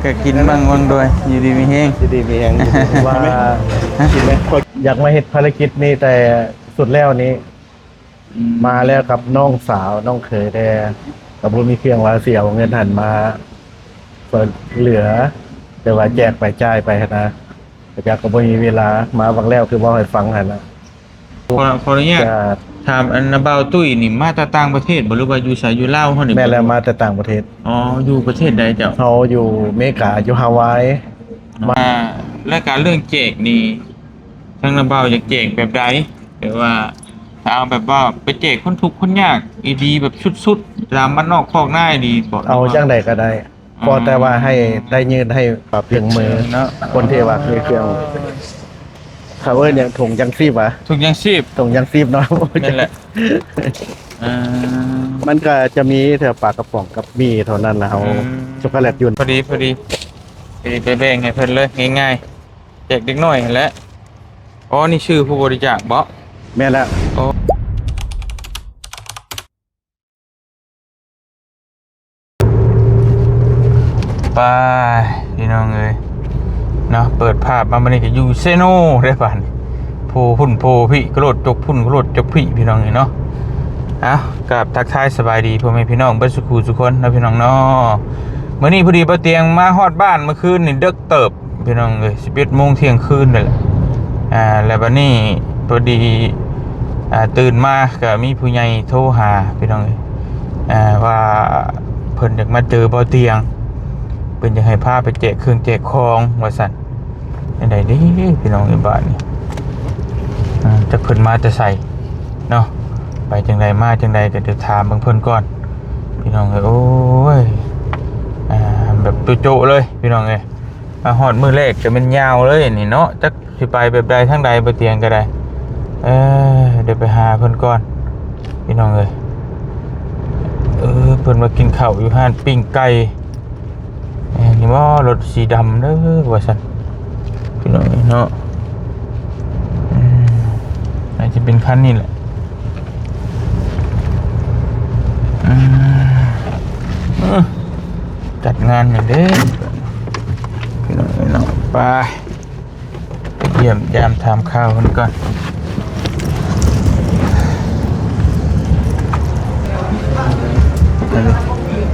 ก็กินบ้างว่างด้วยอยู่ดีมีแห้งดีมีแหงว่ากินไหมอยากมาเฮ็ดภารกิจนี้แต่สุดแล้วนี้มาแล้วกับน้องสาวน้องเขยแต่กับบ่มีเครื่องว่าเสียเอาเงินหันมาเปิดเหลือ แต่ว่าแจกไปจ่ายไปนะแต่จากก็บ่มีเวลามาบางแล้วคือบ่ให้ฟังหั่นน่ะ ขออนุญาตถามอันนาบาวตุ้ยนี่มาจากต่างประเทศบ่หรือว่าอยู่ไสอยู่ลาวเฮานี่แม่แล้วมาแต่ต่างประเทศ อ๋ออยู่ประเทศใดเจ้า เขาอยู่อเมริกาอยู่ฮาวาย และการเรื่องแจกนี่ทางนาบาวอยากแจกแบบใดหรือว่าถ้าเอาแบบว่าไปแจกคนทุกข์คนยากอีดีแบบสุดๆตามบ้านนอกคอกหน้าดีบ่ เอาจังใดก็ได้พอแต่ว่าให้ได้ยืนให้ปรับถึงมือ เนาะ คนที่ว่าเครื่องเขาเนี่ยถุงยังซีบวะ ทุกอย่างชีพ ถุงยังซีบเนาะ นั่นแหละอ่า มันก็จะมีแต่ปลากระป๋องกับมีเท่านั้นนะเอาช็อกโกแลตยุ่น พอดีไปแบ่งให้เพิ่นเลยง่ายๆแจกเด็กน้อยนั่นแหละอ๋อนี่ชื่อผู้บริจาคบ่ แม่แล้ว โอ้ไปพี่น้องเอ้ยเนาะเปิดภาพมาบัดนี้ก็อยู่เซโนได้ป่ะนี่โพหุ่นโพพี่กระโดดจกพุ่นกระโดดจกพี่น้องเอ้ยเนาะเอากับทักทายสบายดีพ่อแม่พี่น้องเบิดสุขุทุกคนนะพี่น้องเนาะมื้อนี้พอดีป้าเตียงมาฮอดบ้านเมื่อคืนนี่ดึกเติบพี่น้องเอ้ย11 โมงเที่ยงคืนนั่นแหละแล้วบัดนี้พอดีตื่นมาก็มีผู้ใหญ่โทรหาพี่น้องเอ้ยว่าเพิ่นอยากมาเจอป้าเตียงเพิ่นอยากให้พาไปแจกเครื่องแจกของว่าซั่นจังได๋ดิพี่น้องในบ้านนี่จักเพิ่นมาแต่ไสเนาะไปจังไดมาจังไดก็เดี๋ยวถามเบิ่งเพิ่นก่อนพี่น้องเอ้ยโอ้ยแบบโจ๊ะๆเลยพี่น้องเอ้ยมาฮอดมื้อแรกก็มันยาวเลยนี่เนาะจักสิไปแบบใดทางใดบ่เตียงก็ได้เดี๋ยวไปหาเพิ่นก่อนพี่น้องเอ้ยเพิ่นมากินข้าวอยู่ห้านปิ้งไก่นี่ว่ารถสีดำเด้อว่าซั่นพี่น้องเอ้ยเนาะอาจจะเป็นคันนี้แหละจัดงานอย่างเด้พี่น้องเอ้ยเนาะไปเยี่ยมยามถามข่าวเพิ่นก่อน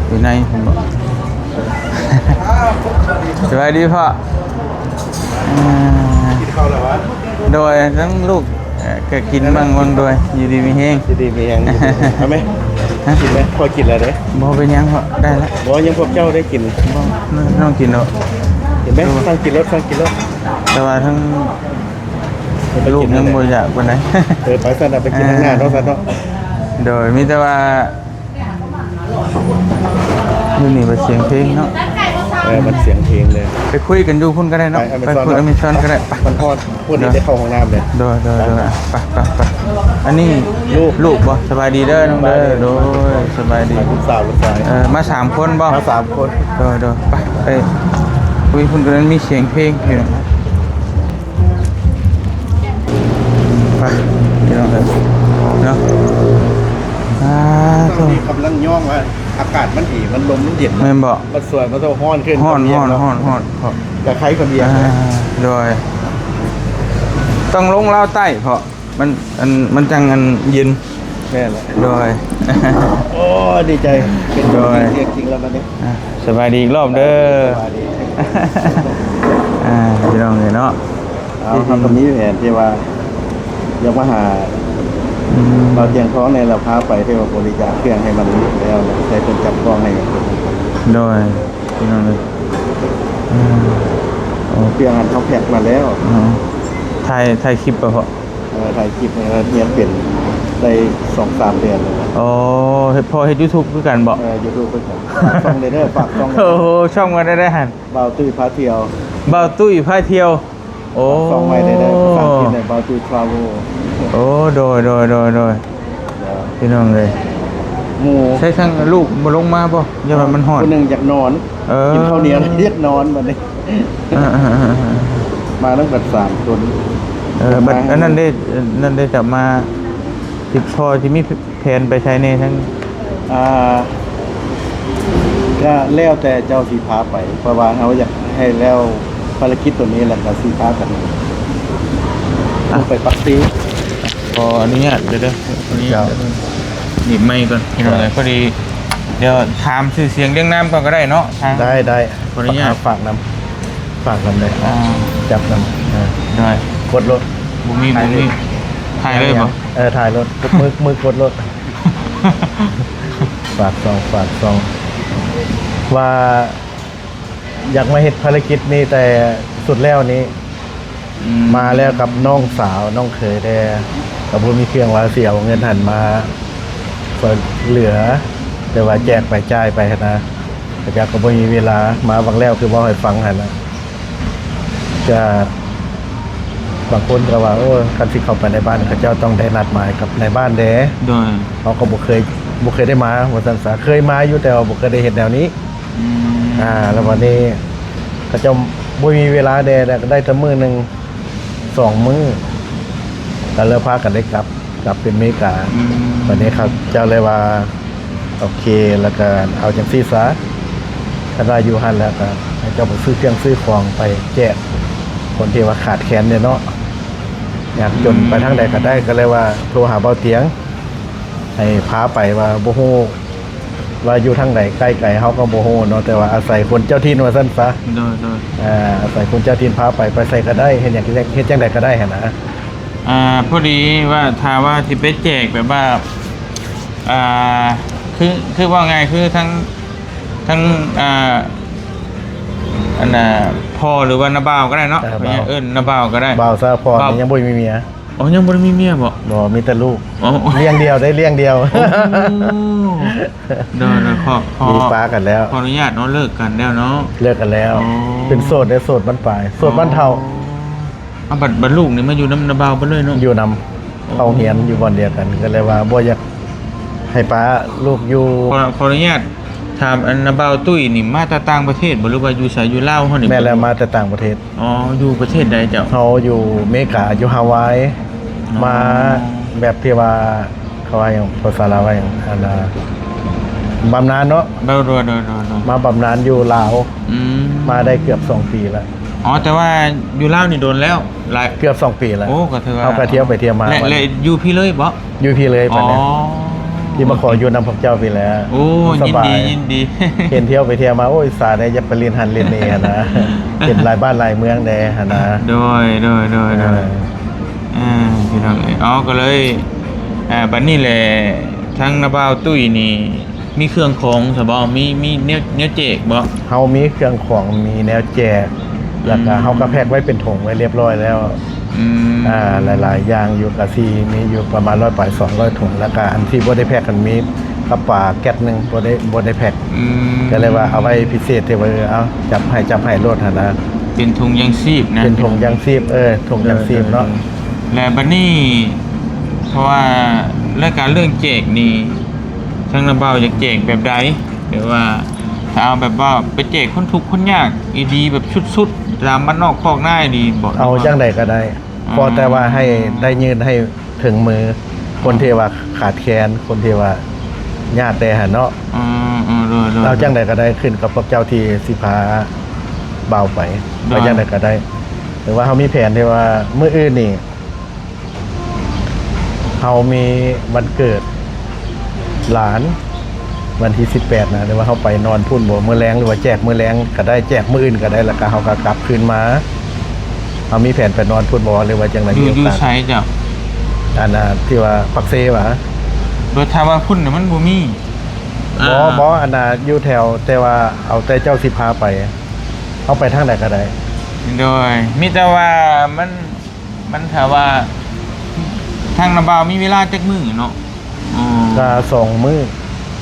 อยู่ในผมบอกสวัสดีพ่อ กินข้าวแล้ววะ โดยทั้งลูกก็กินบ้างว่างด้วยอยู่ดีมีแห้ง ดีมีแหงเอาไหมกินไหมพอกินแล้วเด้ บ่เป็นยังพ่อได้แล้ว บ่ยังพวกเจ้าได้กิน บ่ต้องกินหรอก เห็นไหมฟังกินรถฟังกินรถ แต่ว่าทั้งลูกยังบ่อยากปานใด ไปสั่นไปกินข้างหน้าเนาะสั่นเนาะ โดยมีแต่ว่าอยู่นี่เป็นเสียงเพลงเนาะ มันเสียงเพลงเลย ไปคุยกันอยู่พุ่นก็ได้เนาะไปคุยอเมซอนก็ได้ไป มันทอดพูดนี้ได้เข้าห้องน้ำเลย โดยไปอันนี้ลูกบ่สบายดีเด้อน้องเด้อโดยสบายดี ลูกสาวลูกชาย มา3 คนบ่ มา3 คน โดยไปคุยพุ่นก็นั้นมีเสียงเพลงอยู่ไปพี่น้องเด้อเนาะตอนนี้กำลังย่องว่าอากาศมันดีมันลมมันเย็น แม่นบ่ มันสวยมันต้องฮ้อนขึ้น ฮ้อน จะคล้ายคนเดียว โดยต้องลงเล่าใต้เพราะมันจังอันเย็น แม่แหละ โดย โอ้ดีใจเป็นโดยจริงแล้วมันนี้ สบายดีอีกรอบเด้อ สบายดี พี่น้องเลยเนาะ เอาทำตรงนี้แผนที่ว่ายังมาหาเราเตียงท้องในเราพาไปที่ว่าบริจาคเครื่องให้มันแล้วใช้เป็นจับกล้องให้ โดยพี่น้องเลย เครื่องอันเขาแพ็กมาแล้ว ถ่ายคลิปป่ะพ่อ ถ่ายคลิปเนี่ยเรียนเปลี่ยนได้ 2-3 เดือนเลย โอ้เฮ็ดพ่อเฮ็ด YouTube คือกันบ่ ยูทูบเพื่อนช่องเด้อฝากช่อง โอ้โหช่องมาได้หัน เบาตุ้ยพาเที่ยว บ่าวตุ้ยพาเที่ยวโอ้ ช่องไว้ได้ฝากกินในเบาตุ้ยทราเวล โอ้โดยพี่น้องเลย หมู ใช้ทั้งลูกมาลงมาป่ะอย่าว่ามันหอด คนหนึ่งอยากนอนกินข้าวเหนียวเรียกนอนแบบนี้มาตั้งแต่3 คน บัดอันนั้นได้จับมาติดพอที่มีแผนไปใช้ในทั้ง ก็แล้วแต่เจ้าสีพาไปเพราะว่าเขาอยากให้แล้วภารกิจตัวนี้แหละก็สีพากันต้องไปปักซี ขออนุญาตเดี๋ยวอันนี้ เจ้า หยิบไม้ก่อนพี่น้องเลยพอดีเดี๋ยวถามชื่อเสียงเรียงน้ำก่อนก็ได้เนาะทาง ได้ ขออนุญาต ฝากนำเลย อ่า จับนำ ได้ กดรถ บุมีถ่ายเลยบ่ ถ่ายรถมือกดรถ ฝากซองว่าอยากมาเฮ็ดภารกิจนี้แต่สุดแล้วนี้ มาแล้วกับน้องสาวน้องเขยแต่กับผู้มีเครื่องว่าเสียเอาเงินหันมาก็เหลือ แต่ว่าแจกไปจ่ายไปนะแต่ก็บ่มีเวลามาบางแล้วคือบ่ให้ฟังหันนะจะบางคนก็ว่าโอ้คันสิเข้าไปในบ้านเขาเจ้าต้องได้นัดหมายกับในบ้านแด้ โดย เขาก็บ่เคยได้มาว่าซั่นซะเคยมาอยู่แต่ว่าบ่เคยได้เห็นแนวนี้ แล้ววันนี้เขาเจ้าบ่มีเวลาแด้ก็ได้แต่มื้อนึง2 มื้อก็เลยพากันได้กลับเป็นอเมริกาวันนี้ครับเจ้าเลยว่าโอเคแล้วก็เอาจังซี่ซะถ้าได้อยู่หั่นแล้วก็ให้เจ้าไปซื้อเครื่องซื้อของไปแจกคนที่ว่าขาดแคลนเนี่ยเนาะอยากจนไปทางใดก็ได้ก็เลยว่าโทรหาเบาเตียงให้พาไปว่าบ่ฮู้ว่าอยู่ทางไหนใกล้ไกลเฮาก็บ่ฮู้เนาะแต่ว่าอาศัยคนเจ้าถิ่นว่าซั่นซะ โดย อาศัยคนเจ้าถิ่นพาไปใส่ก็ได้เฮ็ดหยังเฮ็ดจังไดก็ได้หั่นนะ พอดีว่าถ้าว่าที่ไปแจกแบบว่าคือว่าไงคือทั้งอันน่ะพ่อหรือว่านาบ่าวก็ได้เนาะนาบ่าวก็ได้ บ่าวซะพอนี่ยังบ่มีเมีย อ๋อยังบ่ได้มีเมียบ่ บ่มีแต่ลูก อ๋อ เลี้ยงเดียวได้เลี้ยงเดียว เดินขอ มีป้ากันแล้ว ขออนุญาตเนาะเลิกกันแล้วเนาะ เลิกกันแล้ว อ๋อ เป็นโสดได้โสดบ้านปลายโสดบ้านเฒ่า บัดลูกนี่มาอยู่น้ำนาบ่าวไปเลยเนาะ อยู่นำเข้าเฮียนอยู่บ่อนเดียวกันก็เลยว่าบ่อยากให้ป้าลูกอยู่ ขออนุญาตถามอันนาบ่าวตุ้ยนี่มาจากต่างประเทศบ่หรือว่าอยู่ไสอยู่ลาวเฮานี่ แม่แล้วมาแต่ต่างประเทศ อ๋ออยู่ประเทศใดเจ้า เขาอยู่อเมริกาอยู่ฮาวาย อ๋อ มาแบบที่ว่าเขาว่าอย่างภาษาลาวว่าอย่างอันบำนาญเนาะ โดย มาบำนาญอยู่ลาว อืม มาได้เกือบ2 ปีแล้ว อ๋อแต่ว่าอยู่ลาวนี่โดนแล้วหลาย เกือบ2 ปีแล้ว โอ้ก็ถือว่า เขาก็เที่ยวไปเที่ยวมา และอยู่พี่เลยบ่ อยู่พี่เลย อ๋ ปะ อ เนี่ยที่มาขออยู่นำพวกเจ้าพี่แล้ว โอ้ ส ยิน บา ดี ย ยินดี เห็นเที่ยวไปเที่ยวมาโอ้ยสาได้จะไปเรียนหันเรียนนี่นะ เห็นหลายบ้านหลายเมืองแน่หั่นนะ โดยพี่น้องอ๋อก็เลยบัดนี้แหละทั้งนาบ่าวตุ้ยนี่มีเครื่องของซะบ่มีเนื้อเจกบ่ เฮามีเครื่องของมีแนวแจกแล้วก็เฮาก็แพ็คไว้เป็นถุงไว้เรียบร้อยแล้ว อืม หลายๆอย่างอยู่กับซีมีอยู่ประมาณ100 ปลาย200 ถุงแล้วก็อันที่บ่ได้แพ็คกันมีกระป๋าแก๊สหนึงบ่ได้แพ็ค อืม ก็เลยว่าเอาไว้พิเศษที่ว่าเอาจับให้โลดหั่นนะ เป็นถุงยังชีพนะ เป็นถุงยางชีพถุงยางชีพเนาะ และบัดนี้เพราะว่าเรื่องการเรื่องแจกนี่ทั้งนาบ่าวอยากแจกแบบใดหรือว่าถ้าเอาแบบว่าไปแจกคนทุกข์คนยากอีดีแบบสุดๆตามบ้านนอกคอกหน้าดีบ่ เอาจังใดก็ได้พอแต่ว่าให้ได้ยืนให้ถึงมือคนที่ว่าขาดแคลนคนที่ว่าญาติแต่หั่นเนาะ เราจังใดก็ได้ขึ้นกับพวกเจ้าที่สิพาเบาไปไปจังใดก็ได้หรือว่าเขามีแผนที่ว่ามื้ออื่นนี่เขามีวันเกิดหลานวันที่18นะหรือว่าเขาไปนอนพุ่นบ่มื้อแลงหรือว่าแจกมื้อแลงก็ได้แจกมื้ออื่นก็ได้แล้วก็เขาก็กลับคืนมาเขามีแผนไปนอนพุ่นบ่หรือว่าจังได๋ อยู่ใช้จ้ะ อันน่ะที่ว่าปักเซหว่า โดยถ้าว่าพุ่นน่ะมันบ่มี บ่อันน่ะอยู่แถวแต่ว่าเอาแต่เจ้าสิพาไปเอาไปทางใดก็ได้ โดยมีแต่ว่ามันถ้าว่าทางนาบ่าวมีเวลาจักมื้อเนาะอ๋อ ก็2 มื้อ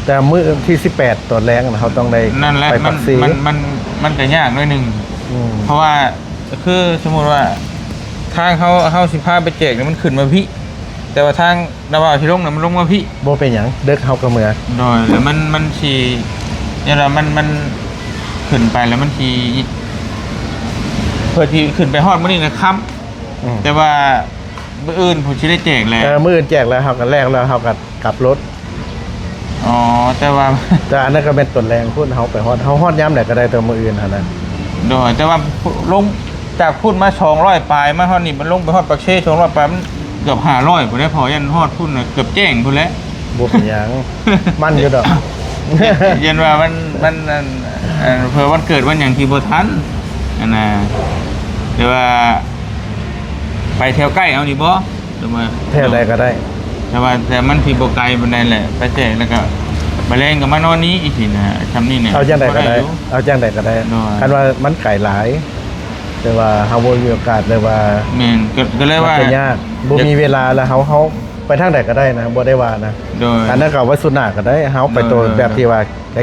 แต่มื้อที่18ตอนแรงน่ะเขาต้องได้ นั่นแหละ ไป มั ปั น กเซ มันก็ยากหน่อยหนึง อืม เพราะว่าคือสมมุติว่าทางเขาสิพาไปแจกเนี่ยมันขึ้นมาพี่แต่ว่าทางนาบ่าวที่ลงน่ะมันลงมาพี่ บ่เป็นหยังเด็กเฮาก็เมื่อ โดยแล้วมันสิเนี่ยละมันขึ้นไปแล้วมันสิเพื่อที่ขึ้นไปฮอดมื้อนี้นะครับ อืม แต่ว่ามื้ออื่นผมสิได้แจกแล้ว มื้ออื่นแจกแล้วเฮาก็แลกแล้วเฮาก็กลับรถ อ๋อแต่ว่า แต่อันนั้นก็เป็นต้นแรงพุ่นเฮาไปฮอดเฮาฮอดยามไหนก็ได้แต่มื้ออื่นหั่นน่ะ โดยแต่ว่าลงจากพูดมา200ปลายมาฮอดนี่มันลงไปฮอดปักเช่200ปลายมันเกือบ500พุ่นได้พอยันฮอดพุ่นน่ะเกือบแจ้งพุ่นแล้ว บ่เป็นหยัง มันอยู่ดอก ยันว่ามันเผื่อวันเกิดวันหยังที่บ่ทันอันน่ะเดี๋ยวว่าไปแถวใกล้เอานี่บ่หรือว่า แถวใดก็ได้ แต่มันที่บ่ไกลปานใดแหละไปแจ้งแล้วก็มาแรงก็มานอนนี้อีกทีนะทำนี่เนี่ย เอาจังใดก็ได้ อยู่ เอาจังใดก็ได้ น้อย คันว่ามันไกลหลาย แต่ว่าเฮาบ่มีโอกาสเลยว่า แม่นก็เลย มัน ว่า จะยากบ่มีเวลาแล้วเฮาไปทางใดก็ได้นะบ่ได้ว่านะ โดย อันนั้นก็ไว้สุดหน้าก็ได้เฮาไปตัว เออ แบบที่ว่า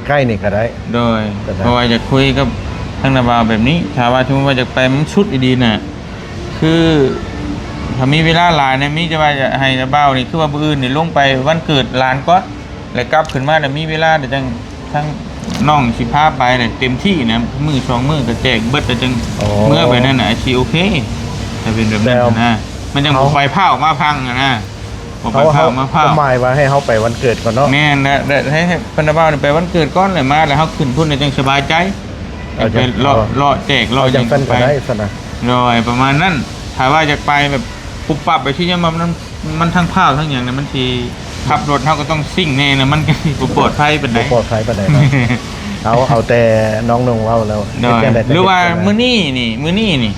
ใกล้ๆนี่ก็ได้ โดย ก็ได้ เพราะว่าจะคุยกับทางนาบาวแบบนี้ถ้าว่าสมมติว่าจะไปมันชุดดีๆน่ะคือถ้ามีเวลาหลายเนี่ยมีจะว่าจะให้นาบาวนี่คือว่ามื้ออื่นนี่ลงไปวันเกิดหลานก่อนแล้วกลับขึ้นมาแล้วมีเวลาเดี๋ยวจังทั้งน้องสิพาไปเนี่ยเต็มที่นะมื้อ2มื้อก็แจกเบิดแล้วจังเมื่อไปนั่นน่ะสิโอเคถ้าเป็นแบบนั้นนะมันจังบ่ไปพาออกมาพังอะนะบ่ไปพาออกมาพา หมายว่าให้เฮาไปวันเกิดก่อนเนาะ แม่นนะให้ปนดาบ้าวนี่ไปวันเกิดก้อนเลยมาแล้วเขาขึ้นพุ่นในจังสบายใจ เอา ไป จัง เลาะแจกเลาะ เอาจังซั่น ไป ก็ได้ซะนะ ลอยประมาณนั้นถ้าว่าจะไปแบบปุบปับไปที่นี่มันทั้งผ้าทั้งอย่างนะมันทีขับรถเขาก็ต้องซิ่งแน่นะมันก็บ่ปลอดภัยเป็นได บ่ปลอดภัยปานใดเนาะ เอาแต่น้องนงเว้าแล้ว โดย เฮ็ดจังใดก็ หรือว่า เฮ็ดจังใด มื้อนี้นี่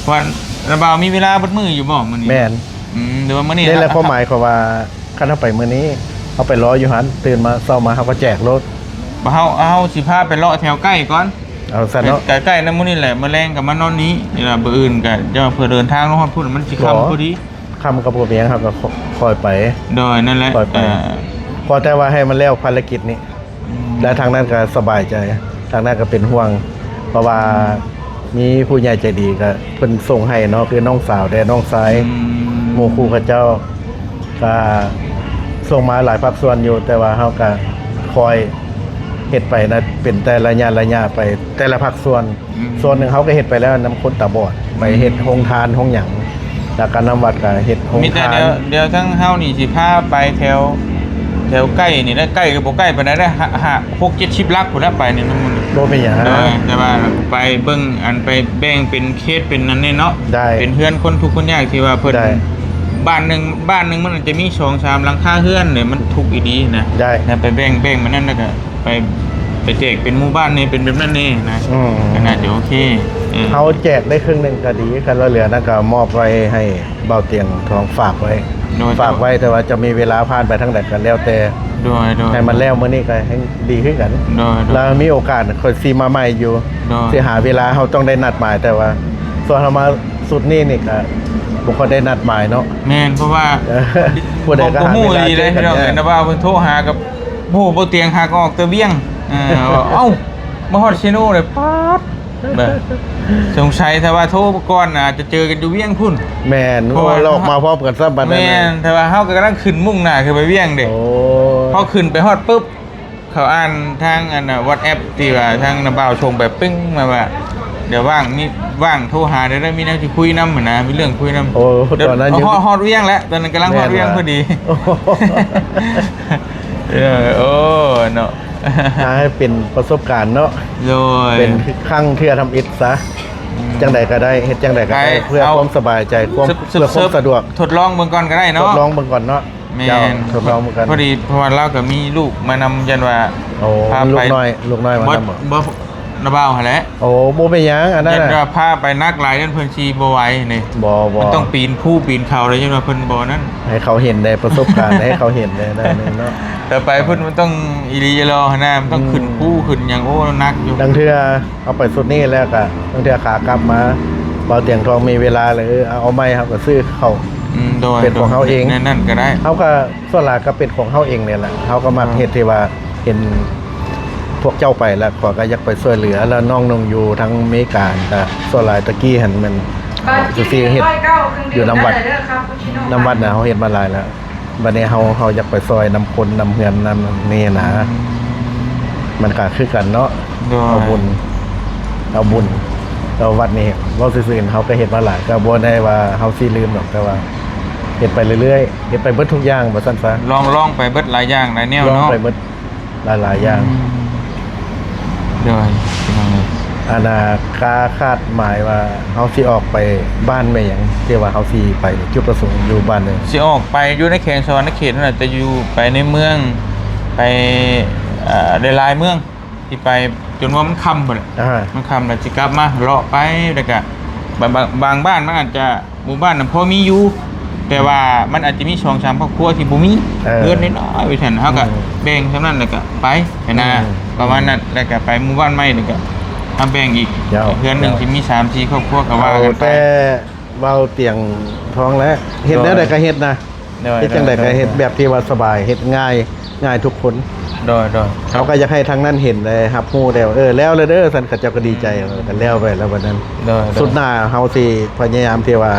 วันระบาวมีเวลาเบิดมื้ออยู่บ่มื้อนี้ แม่น หรือว่ามื้อนี้ นี่แหละความหมายของว่าคันเฮาไปมื้อนี้เฮาไปรออยู่หันตื่นมาเช้ามาเฮาก็แจกรถ เอาสิพาไปเลาะแถวใกล้ก่อน เอาซะเนาะ ใกล้ๆน้ำมูนี่แหละมาแรงกับมานอนนี้นี่ล่ะเบอร์อื่นก็จะเพื่อเดินทางลงฮอดพุ่นมันสิ หรอ คำพอดี คำกับบ่มีหยังครับก็คอยไป โดยนั่นแหละ ปล่อยไป พอแต่ว่าให้มันแล้วภารกิจนี้ และทางนั้นก็สบายใจ ทางนั้นก็เป็นห่วง เพราะว่ามีผู้ใหญ่ใจดีก็เพิ่นส่งให้เนาะคือน้องสาวและน้องชายหมู่คู่เขาเจ้าก็ส่งมาหลายภาคส่วนอยู่ แต่ว่าเฮาก็คอยเฮ็ดไปนะเป็นแต่ละญาไปแต่ละภาคส่วน ส่วนหนึงเขาก็เฮ็ดไปแล้วนํคนตาบอดไปเฮ็ดโรงทานโรงหยังแล้วก็นํวัดก็เฮ็ดโรง มีแต่ ทาน เดี๋ยวทั้งเฮานี่สิพาไปแถวใกล้นี่นะใกล้กับบ่ใกล้ปานใดได้6-70ลักพุ่นนะไปนี่น้ำมัน บ่เป็นหยัง โดยแต่ว่าไปเบิ่งอันไปแบ่งเป็นเคสเป็นนั่นนี่เนาะ ได้ เป็นเฮือนคนทุกข์คนยากที่ว่าเพิ่น ได้ บ้านหนึงมันอาจจะมี2-3หลังคาเฮือนเนี่ยมันทุกข์อีดีนะ ได้ แล้วไปแบ่งมันนั่นแล้วก็ไปแจกเป็นหมู่บ้านนี่เป็นแบบนั้นนี่นะ อืม ก็น่าจะโอเคเออ เขาแจกได้ครึ่งหนึ่งก็ดีกันแล้วเหลือนั่นก็มอบไว้ให้เบาเตียงทองฝากไว้ โดย ฝากไว้แต่ว่าจะมีเวลาผ่านไปทั้งแต่กันแล้วแต่ โดย ให้มันแล้วมื้อนี้ก็ให้ดีขึ้นกัน โดย แล้วมีโอกาสคนซีมาใหม่อยู่ โดย สิหาเวลาเขาต้องได้นัดหมายแต่ว่า ส่วนเรามาสุดนี่ก็บุคคลได้นัดหมายเนาะ แม่นเพราะว่า เออผู้ใดก็หา หมู่ เวลา ดีเลย เจอกัน พี่น้องเห็นนะว่าเพิ่นโทรหากับผู้บ่เตียงหากออกเตะเวียงว่าเอ้ามาฮอดชิโน่เลยป๊าดแบบสงสัยถ้าว่าโทรก่อนน่ะจะเจอกันอยู่เวียงพุ่น แม่น เพราะว่า เราออกมาพร้อมกันซ้ำบัดนั้น แม่นแต่ว่าเฮาก็กำลังขึ้นมุ่งหน้าคือไปเวียงเด้ โอ้ พอขึ้นไปฮอดปุ๊บเขาอ่านทางอันน่ะ WhatsApp ที่ว่าทางนาบ่าวชงแบบปึ้งมาว่า เดี๋ยวว่างโทรหาได้มีแนวที่คุยนำหั่นนะมีเรื่องคุยนำ โอ้ตอนนั้นอยู่ ฮอดเวียงแล้วตอนนั้นกำลังฮอดเวียงพอดี โอ้โห โอ้เนาะ ให้เป็นประสบการณ์เนาะ โดย เป็นครั้งเทื่อทำอิฐซะจังใดก็ได้เฮ็ดจังใดก็ได้ ไป เพื่อ เอา ความสบายใจความ เสิ เพื่อความสะดวก ทดลองเบิ่งก่อนก็ได้ ท เนาะ ดลองเบิ่งก่อนเนาะ แม่ เจ้าน ทดลองเบิ่งกัน พอดีเพราะว่าเราก็มีลูกมานำยันว่า โอ้ พา ลู ไป กน้อยมา บ่ นำบ่ บ่นาบ่าวหั่นแหละ โอ้บ่เป็นหยังอันนั้น ยัน น่ะ ว่าพาไปนักหลายยันเพิ่นชีบ่ไหวนี่ บ่ มันต้องปีนผู้ปีนเขาเลยยันว่าเพิ่นบ่นั่น ให้เขาเห็นในประสบการณ์ ให้เขาเห็นในนั่นนึงเนาะ แต่ไปเพิ่นมันต้องอีหลีอีหลอหั่นน่ะมันต้องขึ้นผู้ขึ้นหยังโอ้นักอยู่ ดังเทื่อเอาไปสุดนี้แล้วก็ดังเทื่อขากลับมาเบาเตียงทองมีเวลาเลยเอาไม้ครับก็ซื้อเขา โดย เป็นของเขาเอง นั่นก็ได้ เขาก็ส่วนหลายก็เป็นของเขาเองเนี่ยแหละเขาก็มักเฮ็ดที่ว่าเห็นพวกเจ้าไปแล้วขอก็อยากไปช่วยเหลือแล้วน้องนงอยู่ทั้งอเมริกาก็ส่วนหลายตะกี้หันมันสุซี่เฮ็ดอยู่น้ำวัดน้ำวัดน่ะเขาเฮ็ดมาหลายแล้วบัดนี้เขาอยากไปซอยน้ำคนน้ำเฮือนน้ำนี่นะมันก็คือกันเนาะ โดย เอาบุญเราวัดนี้เว้าซื่อๆเขาก็เฮ็ดมาหลายก็บ่ได้ว่าเฮาสิลืมหรอกแต่ว่าเฮ็ดไปเรื่อยๆเฮ็ดไปเบิดทุกอย่างว่าซั่นซะ ลองไปเบิดหลายอย่างหลายแนว ลอง เนาะ ไปเบิด หลายๆอย่าง โดยพี่น้องเลย อาณาคาดหมายว่าเฮาสิออกไปบ้านแม่หยังที่ว่าเฮาสิไปจุดประสงค์อยู่บ้านเลย สิออกไปอยู่ในเขตสวรรณเขตนั่นแหละจะอยู่ไปในเมืองไปหลายๆเมืองที่ไปจนว่ามันค่ำหมด มันคำแล้วจะกลับมาเลาะไปแล้วก็บางบ้านมันอาจจะหมู่บ้านน่ะพอมีอยู่แต่ว่ามันอาจจะมี2-3ครอบครัวที่บ่มีเรือนน้อยๆไปซั่นเฮาก็แบ่งเท่านั้นแล้วก็ไปนะประมาณนั้นแล้วก็ไปหมู่บ้านใหม่แล้วก็มาแบ่งอีกเรือนหนึงที่มี3-4ครอบครัวก็ว่ากันไป แต่เว้าเตียงท้องแล้วเฮ็ดแล้วได้ก็เฮ็ดนะเฮ็ดจังได๋ก็เฮ็ดแบบที่ว่าสบายเฮ็ดง่ายทุกคน โดย เขาก็อยากให้ทางนั้นเห็นเลยครับฮู้แล้วแล้วเลยเด้อซั่นก็เจ้าก็ดีใจกันแล้วไปแล้ววันนั้น โดย สุดหน้าเฮาสิพยายามที่ว่า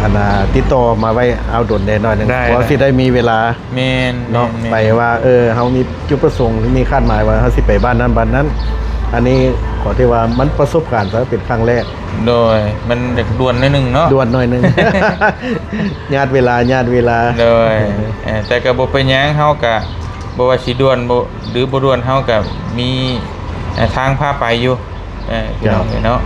อันน่ะติดต่อมาไว้เอาดนได้หน่อยหนึงเพราะสิได้มีเวลา แม่น เนาะไปว่าเฮามีจุดประสงค์หรือมีคาดหมายว่าเฮาสิไปบ้านนั้นบ้านนั้น อันนี้ขอที่ว่ามันประสบการณ์ซะเป็นครั้งแรก โดยมันเด็กด่วนนิดนึงเนาะ ด่วนหน่อยหนึง ญาติเวลา โดยแต่ก็บ่เป็นหยังเฮาก็บ่ว่าสิด่วนบ่หรือบ่ด่วนเฮาก็มีทางพาไปอยู่พี่น้องเนาะ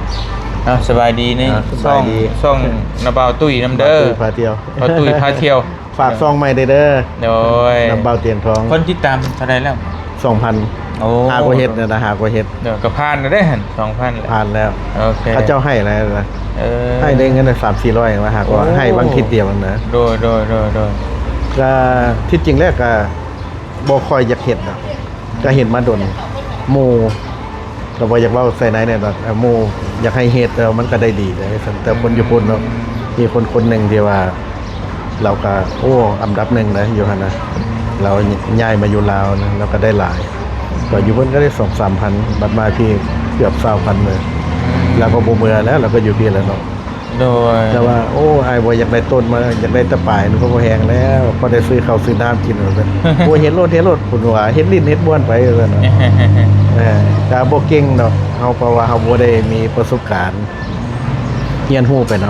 สบายดีนี่ช่องนาบ่าวตุ้ยนำเด้อ พาเที่ยว พาตุ้ยพาเที่ยว ฝากซองใหม่เด้อ โดย น้ำเบาเตียงทอง คนติดตามเท่าใดแล้ว 2,000 โอ้ หากว่าเฮ็ดนะหากว่าเฮ็ด เดี๋ยวก็ผ่านแล้วได้หั่น 2,000แล้ว ผ่านแล้ว โอเค เขาเจ้าให้แล้วนะ ให้ได้เงินได้3-400ว่าหากว่าให้บางทิศเดียวนะ โดย ก็ที่จริงแล้วก็บ่ค่อยอยากเฮ็ดดอกก็เห็นมาดนหมู่ก็บ่อยากเว้าใส่ไหนเนี่ยดอกหมู่อยากให้เฮ็ดแล้วมันก็ได้ดีเลยแต่คนอยู่พุ่นเนาะมีคนหนึงที่ว่า เราก็อันดับหนึ่งนะอยู่หั่นนะเราย้ายมาอยู่ลาวนะเราก็ได้หลายก็อยู่พุ่นก็ได้ 2-3,000 บัดมาพี่เกือบ 20,000 เลยแล้วก็บ่เบื่อแล้วเราก็อยู่พี่แล้วเนาะ โดย แต่ว่าไอ้บ่อยากได้ต้นมาอยากได้ตะปายมันก็บ่แฮงแล้วพอได้ซื้อข้าวซื้อน้ำกินแล้วซั่น เห็นรถพุ่นว่าเฮ็ดลิ้นเฮ็ดบ้วนไปซั่นเนาะก็บ่เก่งเนาะเฮาเพราะว่าเฮาบ่ได้มีประสบการณ์เรียนรู้ไปน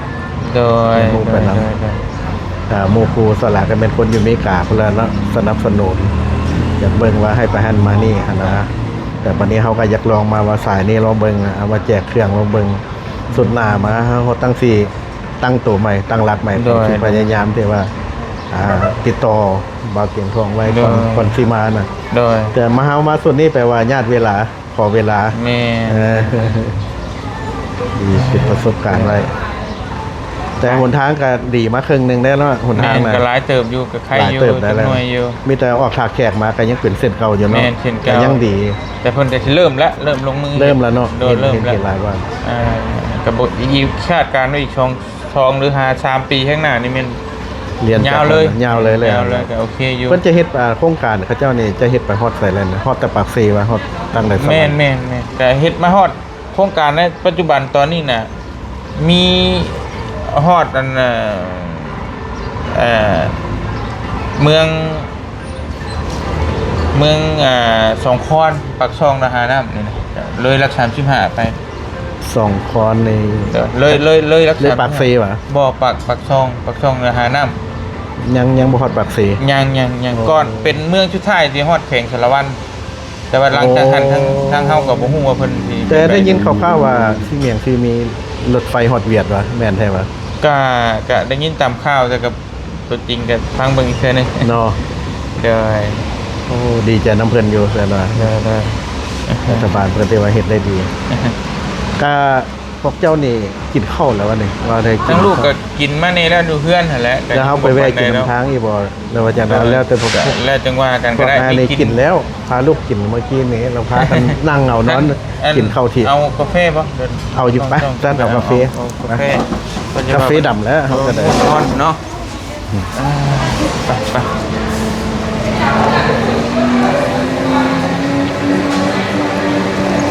ำ โดย หมู่ครูสลากก็เป็นคนอยู่อเมริกาพุ่นล่ะเนาะสนับสนุนอยากเบิ่งว่าให้ไปหั่นมานี่หั่นนะแต่บัดนี้เฮาก็อยากลองมาว่าสายนี้ลองเบิ่งเอามาแจกเครื่องลองเบิ่งสุดหน้ามาเฮาตั้งตัวใหม่ตั้งหลักใหม่ที่พยายามที่ว่าติดต่อบ่าวเกียงทองไว้ก่อนสิมาน่ะ โดย แต่มาเฮามาสุดนี้แปลว่าญาติเวลาขอเวลา แม่ ดีติดประสบการณ์ไว้แต่หนทางก็ดีมาครึ่งหนึงได้แล้วหนทาง แม่ น่ะ ก็หลายเติบอยู่กับใครอยู่ หลายเติบได้แล้ว หน่วยอยู่ มีแต่ออกฉากแขกมาก็ยังเป็นเส้นเก่าอยู่เนาะ แม่นเส้นเก่า ยังดี แต่เพิ่นก็สิเริ่มลงมือ เริ่มแล้วเนาะ โดยเริ่ม เห็น แล้ว หลายว่า กระบฏอีกคาดการณ์ไว้อีก2หรือ3ปีข้างหน้านี่แม่น เรียน ยาวเลย ยาวเลย ยาวเลยก็โอเคอยู่ เพิ่นจะเฮ็ดโครงการเขาเจ้านี่จะเฮ็ดไปฮอดไสแลนด์ฮอดแต่ปากเซว่าฮอดตั้งได้ส แม่นแต่เฮ็ดมาฮอดโครงการในปัจจุบันตอนนี้น่ะมีฮอดอันเมืองสองคอนปักช่องนะฮะน้ำนี่นะเลยรัก35ไป 2คอนนี่ เลยรัก เลยปากเซว่ะ บ่ปักช่องนะฮะน้ำ ยังบ่ฮอดปากเซ ยังก่อนเป็นเมืองชุดท้ายที่ฮอดแข่งสารวันแต่ว่าหลังจากนั้นทางเฮาก็บ่ฮู้ว่าเพิ่นสิ แต่ได้ยินคร่าวๆว่าที่เมียงคือมีรถไฟฮอดเวียดว่ะแม่นแท้ว่ะ ก็ได้ยินตามข่าวแต่กับตัวจริงก็ฟังเบิ่งอีกเทื่อนึง เนาะ เด้อ ดีใจน้ำเพิ่นอยู่แต่ว่า รัฐบาลเพิ่นได้ว่าเฮ็ดได้ดีก็พวกเจ้านี่กินข้าวแล้ววันนี้ว่าได้กิน ทั้งลูกก็กินมานี่แล้วดูเพื่อนหั่นแหละ แล้วเฮาไปแวะกินน้ำทางอีบ่แล้วว่าจังนั้นแล้วแต่พวก แล้วจังว่ากัน พ ก็ วก ได้ นายนี่กินแล้วพาลูกกินเมื่อกี้นี้เราพากันนั่งเหงานอนกินข้าวเที่ยง เอากาแฟบ่ เอาอยู่ปะร้านเอากาแฟ กาแฟ กาแฟดำแล้วเฮาก็ได้ นอนเนาะไป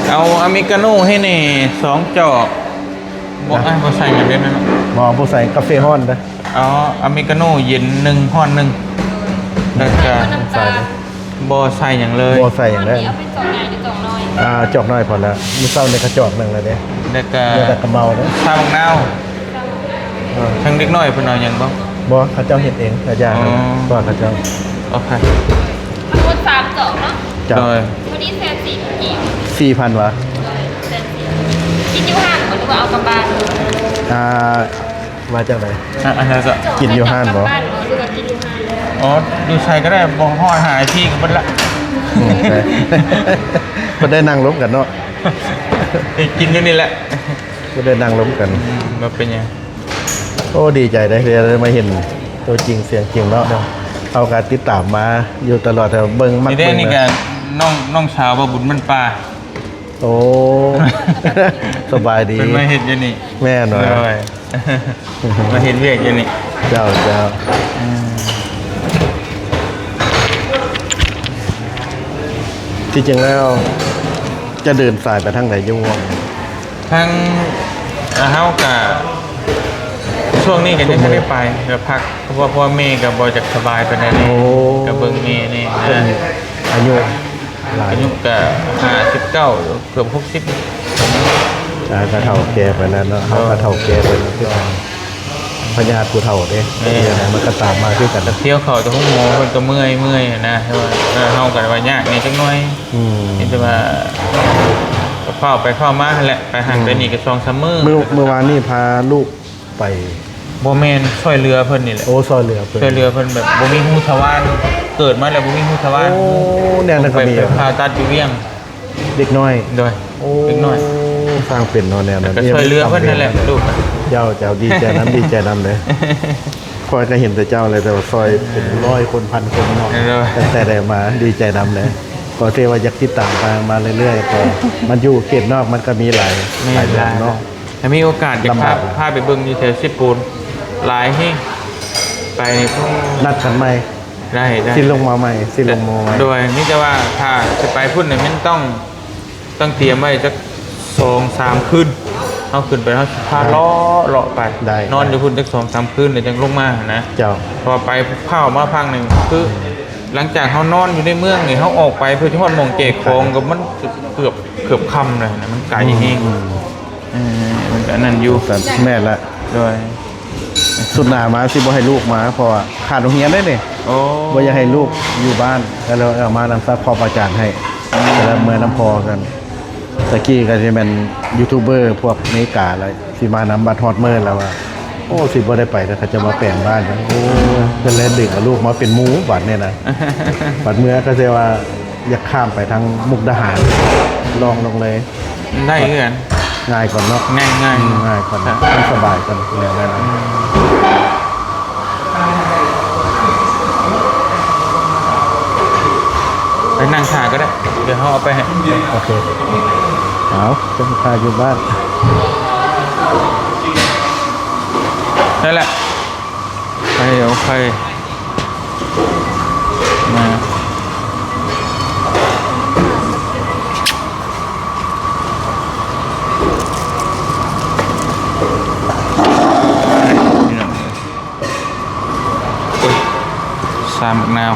เอาอเมริกาโน่ให้นี่2จอกบ่บ่ใส่แบบนี้นะ หมอผู้ใส่กาแฟฮ้อนนะ อ๋ออเมริกาโน่เย็น1ฮ้อน1แล้วก็ ใส่นะ บ่ใส่หยังเลย บ่ใส่อย่างนั้น เอาเป็นจอกใหญ่หรือจอกน้อย จอกน้อยพอแล้วมีเศร้าในกระจอกหนึงแล้วเด้ แล้วก็ เดี๋ยวแต่กระเมาเด้ ชาบักนาวทั้งเด็กน้อยเพิ่นเอาหยังบ่ บ่เขาเจ้าเฮ็ดเองอาจารย์ อ๋อ ก็เขาเจ้า โอเค ทั้งหมด3จ จ้า โดย พอดีแสนสี่กี่ 4,000วะ แสนสี่กินอยู่ห้างหรือว่าเอากลับบ้าน มาจากไหน อันนั้นก็ กินอยู่ห้างเหรอ กลับบ้านหรือว่ากินอยู่ห้าง อ๋อดูใช้ก็ได้บ่ฮอดหาที่ก็บ่ละ ใช่ ก็ได้นั่งล้มกันเนาะ กินอยู่นี่แหละ ก็ได้นั่งล้มกัน มาเป็นยัง โอ้ดีใจได้ที่ได้มาเห็นตัวจริงเสียงจริงเนาะเอาการติดตามมาอยู่ตลอดแต่เบิ่งมัก นี่ได้ เบิ่ง นี่ก็น้องชาวบ่บุญมันป่า โอ้ สบายดี เป็นมาเฮ็ดอยู่นี่ แม่หน่อย โดย มาเฮ็ดเวียกอยู่นี่ เจ้าที่จริงแล้วจะเดินสายไปทางไหนอยุ่ง ทั้งเฮาก็ช่วงนี้ก็ยังไม่ได้ไปก็พักเพราะว่าเมย์ก็บ่จักสบายปานใดนี่ก็เบิ่งเมย์นี่ เป็น นะ อายุหลาย อายุก็59เกือบ60 กระเท่าแก่ไปแล้วเนาะเขากระเท่าแก่ไปแล้วคือกันพญาติผู้เฒ่าเด้มันก็ตามมาคือกันนะ เที่ยวเขาจะห้องหมอเพิ่นก็เมื่อยนะใช่ว่าเฮาก็ว่ายากนี่จักหน่อย นี่จะว่าก็เข้าไปเข้ามาหั่นแหละไปหันไปนี่ก็2-3มื้อ เมื่อวานนี้พาลูกไป บ่แม่นช่วยเรือเพิ่นนี่แหละ โอ้ซอยเรือเพิ่น ช่วยเรือเพิ่นแบบบ่มีฮู้ชาวบ้านเกิดมาแล้วบ่มีฮู้ชาวบ้าน โอ้เนี่ยนั่นก็ ไป มี ผ่าตัดอยู่เวียง เด็กน้อย โดยเล็กน้อย สร้างเป็นเนาะแนวนั้น ก็ช่วยเรือเพิ่นนั่นแหละลูก เจ้าดีใจนั้นดีใจนั้นเลยคอยก็เห็นแต่เจ้าเลยแต่ว่าซอยเป็น100 คนพันคนเนาะตั้งแต่ได้มาดีใจนำเลยก็เทว่าอยากติดตามมาเรื่อยๆก็มันอยู่เขตนอกมันก็มีหลาย แม่ หลาย น เรื่องเนาะ ถ้ามีโอกาสอยาก ลำบาก พาไปเบิ่งอยู่แถวสิปูนหลายแฮงไปนี่ นัดกันไหม ได้ สิ้นลงมาใหม่สิ้นลงมาใหม่ โดยนี่จะว่าถ้าจะไปพุ่นเนี่ยมันต้องเตรียมไว้สัก2-3 คืนเอาขึ้นไปเฮาสิพาเลาะไป ได้ นอนอยู่พุ่นสัก2-3 คืนเดี๋ยวจังลงมานะ เจ้า พอไปเข้ามาพังหนึ่งคือหลังจากเขานอนอยู่ในเมืองนี่เขาออกไปเพื่อที่ว่ามองเจกคองกับมันเกือบค่ำเลยนะมันไกลเองมันก็นั่นอยู่ แต่แม่ละ โดย สุดหนามาสิบ่ให้ลูกมาเพราะว่าขาดโรงเรียนได้นี่ โอ้ บ่อยากให้ลูกอยู่บ้านก็เลยเอามานำซักพอประจานให้แล้วเมื่อน้ำพอกันตะกี้ก็จะเป็นยูทูบเบอร์พวกเมกาอะไรสิมานำบัตรฮอตเมอร์แล้วว่าโอ้สิบ่ได้ไปแต่เขาจะมาแปลงบ้านกันโอ้เป็นเล่นดึกกับลูกมาเป็นหมูบัดเนี่ยนะ บัดเมื่อก็จะว่าอยากข้ามไปทางมุกดาหารลองลงเลย ได้เหมือนกัน ง่ายก่อนเนาะ ง่าย ง่ายก่อนมันสบายก่อนแล้วนั่นนะ ไปนั่งขาก็ได้ เดี๋ยวเขาเอาไปให้ โอเคเอาจะพาอยู่บ้าน นั่นแหละโอเคมาสามมะนาว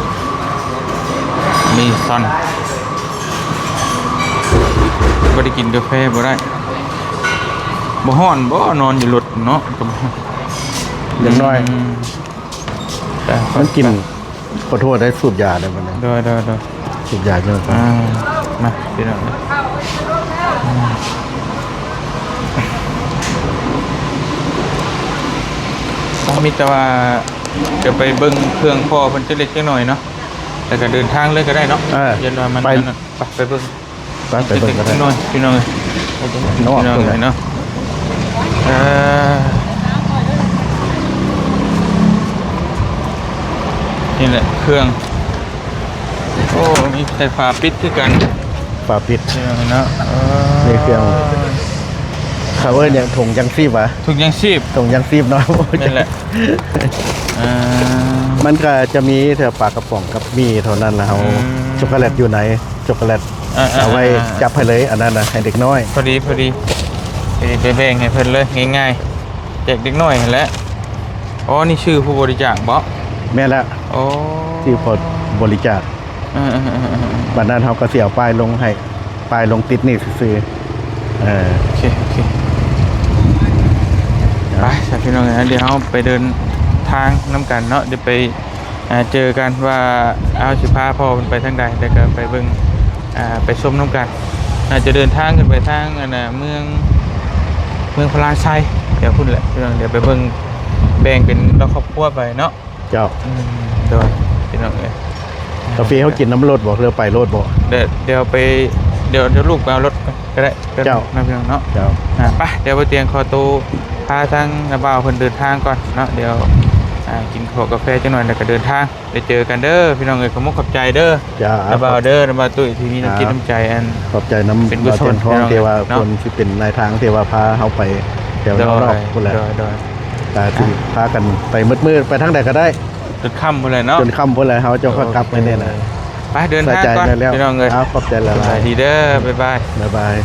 มีซอนบ่ได้กินกาแฟบ่ได้บ่ฮ้อนบ่นอนอยู่รถเนาะก็บ่ อย่างน้อย แต่ มันกินขอโทษได้สูบยาได้มัน โดย สูบยาเยอะไป มาพี่น้องมีแต่ว่าจะไปเบิ่งเครื่องพ่อเพิ่นจะเล็กจังหน่อยเนาะแต่ก็เดินทางเลยก็ได้เนาะยันว่ามันไปเบิ่ง ไปเบิ่งก็ได้ หน่อยพี่น้องพี่น้องเลยเนาะนี่แหละเครื่องโอ้มีใส่ฝาปิดคือกัน ฝาปิด เนาะ ในเครื่องเขาเนี่ยถุงยังซีบวะ ทุกอย่างชีพ ถุงยังซีบเนาะ นั่นแหละ มันก็จะมีแถวปากกระป๋องกับมีเท่านั้นนะเขาช็อกโกแลตอยู่ไหนช็อกโกแลตเอาไว้จับให้เลยอันนั้นนะให้เด็กน้อย พอดีไปแบ่งให้เพิ่นเลยง่ายๆแจกเด็กน้อยนั่นแหละอ๋อนี่ชื่อผู้บริจาคบ่ แม่ละ โอ้ ที่พอบริจาคบัดนั้นเขาก็เสียป้ายลงให้ป้ายลงติดนี่ซื้อโอเคไปสาวพี่น้องเดี๋ยวเราไปเดินทางน้ำกันเนาะเดี๋ยวไปเจอกันว่าเอาสิพาพ่อมันไปทางใดแต่ก็ไปเบิ่ง ไปชมน้ำกันอาจจะเดินทางกันไปทางเมืองพลาชัยเดี๋ยวพูดแหละเดี๋ยวไปเบิ่งแบ่งเป็นเราครอบครัวไปเนาะ เจ้า โดยพี่น้องเลย กาแฟเขากินน้ำรถบ่เรือไปรถบ่ เดี๋ยวไปเดี๋ยวลูกไปเอารถก็ได้ เจ้า นะพี่น้องเนาะ เจ้า ไปเดี๋ยวไปเตียงคอตูพาทางนาบ่าวเพิ่นเดินทางก่อนเนาะเดี๋ยวกินข้าวกาแฟจังหน่อยแล้วก็เดินทางไปเจอกันเด้อพี่น้องเอ้ยขอบคุณขอบใจเด้อ จ้า นาบ่าวเด้อนาบ่าวตุ้ยที่มีน้ำจิตน้ำใจอัน ขอบใจน้ำ เป็นกุศล ท้องเทวา เนาะ คนที่เป็นนายทางเทวาพาเขาไปแถวนอกๆพุ่นแหละ โดย แต่ที่พากันไปมืดๆไปทางใดก็ได้ จนค่ำพุ่นเลยเนาะ จนค่ำพุ่นแหละเขาจะกลับไปเนี่ยนะ ไปเดินทาง ใจ ก่อน ได้แล้ว พี่น้องเอ้ย ขอบใจหลาย ดีเด้อบ๊ายบาย ๆบ๊ายบาย